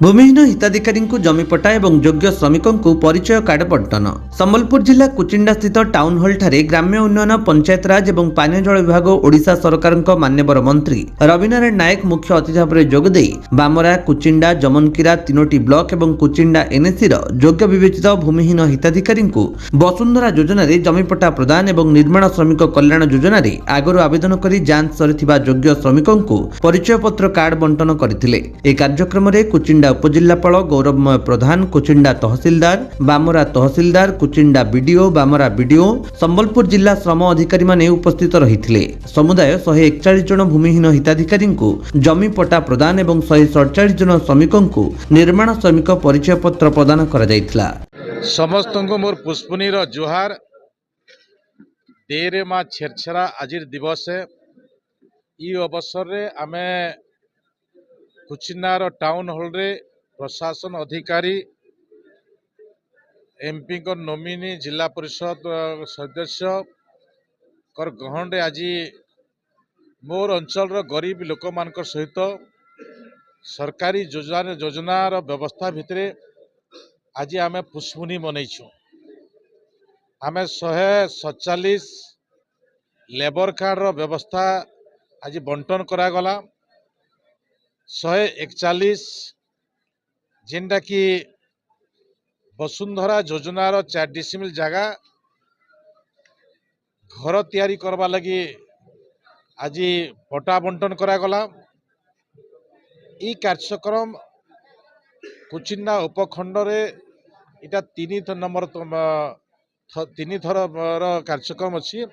भूमिहीन हिताधिकारी जमीपट्टा और योग्य श्रमिकों को परिचय कार्ड बंटन। संबलपुर जिला कुचिंडा स्थित टाउन हॉल ठारे ग्राम्य उन्नयन पंचायतराज और पानीय जल विभाग ओडिशा सरकार मान्यवर मंत्री रविनारायण नायक मुख्य अतिथि भाव जोगदे बामरा कुचिंडा जमनकीरा तीनोटी ब्लॉक और कुचिंडा एनएसी योग्य विवेचित भूमिहीन हिताधिकारी वसुंधरा योजना जमीपट्टा प्रदान और निर्माण श्रमिक कल्याण योजना आगु आवेदन कर जांच सरिथिबा योग्य श्रमिकों परिचय पत्र कार्ड बंटन करथिले। ए कार्यक्रम में कुचिंडा उपजिल्लापाल गौरवमय प्रधान कुचिंडा तहसीलदार बामरा तहसीलदार कुचिंडा बीडीओ बामरा बीडीओ संबलपुर जिला श्रम अधिकारी माने उपस्थित रहिथिले। समुदाय 141 जन भूमिहीन हिताधिकारी जमी पट्टा प्रदान और 147 जन श्रमिकों को निर्माण श्रमिक परिचय पत्र प्रदान करा जायथिला। समस्त को मोर पुष्पनीर जुहार। देरे माँ छेरछेरा आजिर दिवस है। ई अवसर रे आमे कुचिनार टाउन हॉल रे प्रशासन अधिकारी एमपी को नोमिनी जिला परिषद सदस्य कर गहन रे आज मोर अंचल रो गरीब लोक मान सहित सरकारी योजनार व्यवस्था भितर आज आमे पुष्पनी मनईछु। आमे 147 लेबर कार्ड रो व्यवस्था आज बंटन करागला। 141 जेनटा कि वसुंधरा योजनार 4 डिसिमिल जगह घर तैयारी करवा लगी आज पट्टा बंटन करागला। ई कार्यक्रम कुचिन्ना उपखंड रे इटा 3 थर कार्यक्रम अच्छी।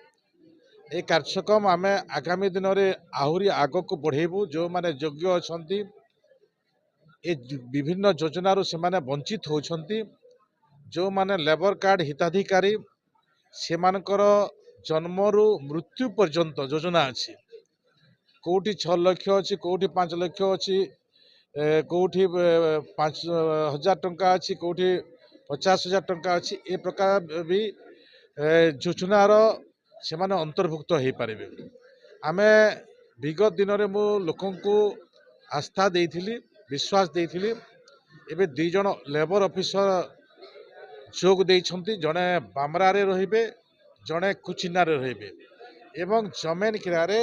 ये कार्यक्रम आमे आगामी दिन में आहरी आग को बढ़ेबू। जो माने योग्य अछंती ए विभिन्न योजनारू से माने वंचित होछंती। जो माने लेबर कार्ड हिताधिकारी से मानकर जन्मरू मृत्यु पर्यंत योजना अच्छी। कोठी 6 लाख अच्छी, कोठी 5 लाख अच्छी, कोठी 5,000 टंका अच्छी, कोठी 50,000 टंका अच्छी। ए प्रकार भी योजनार से माने अंतर्भुक्त हो पारे। आमे विगत दिन में मु लोक को आस्था देइथिली, विश्वास देइथिली। एबे 2 जन लेबर ऑफिसर जोग देइछंती। जने बामरा रे रहिबे, जने कुचिना रे रहिबे एवं जमेन किरारे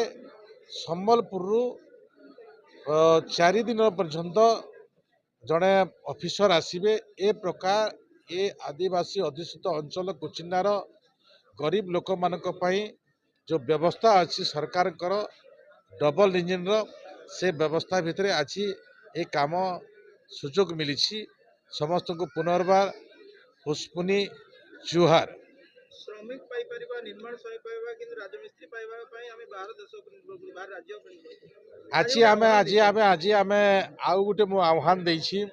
संबलपुर 4 दिन पर्यंत जने ऑफिसर आसीबे। ए प्रकार ए आदिवासी अधिष्ठित अंचल कुचिनार गरीब लोक मानक पई जो व्यवस्था अच्छी सरकार कर डबल इंजिन से व्यवस्था भितर आज ये काम सुजोग मिली। समस्त को पुनर्बार पुष्पनी जुहार। श्रमिक पाई परिबा, निर्माण श्रमिक पाइबा किंतु राजमिस्त्री पाइबा पई आमे बाहर देश बाहर राज्य आज आमे आउ गुटे मु आह्वान देइछि।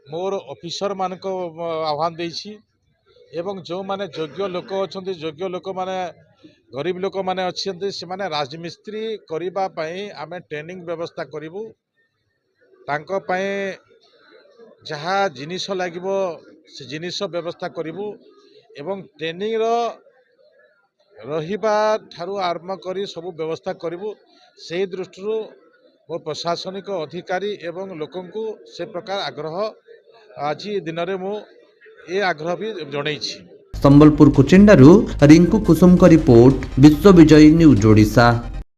मोर ऑफिसर मान को आह्वान देइछि एवं जो माने योग्य लोक अछंती, योग्य लोक माने गरीब लोक माने अछंती, से माने राजमिस्त्री करिबा पई आमे ट्रेनिंग व्यवस्था करिवु। तांको पई जहा जिनिस लागिवो से जिनिस व्यवस्था करिवु एवं ट्रेनिंग रो रहिबा ठारू आरंभ करी सब व्यवस्था करिवु। से दृष्टि वो प्रशासनिक अधिकारी एवं लोकों को से प्रकार आग्रह आज दिन में मु ए आग्रह भी जणैछि। संबलपुर कुचिंडारू रिंकू कुसुम का रिपोर्ट, विश्व विजय न्यूज ओडिशा।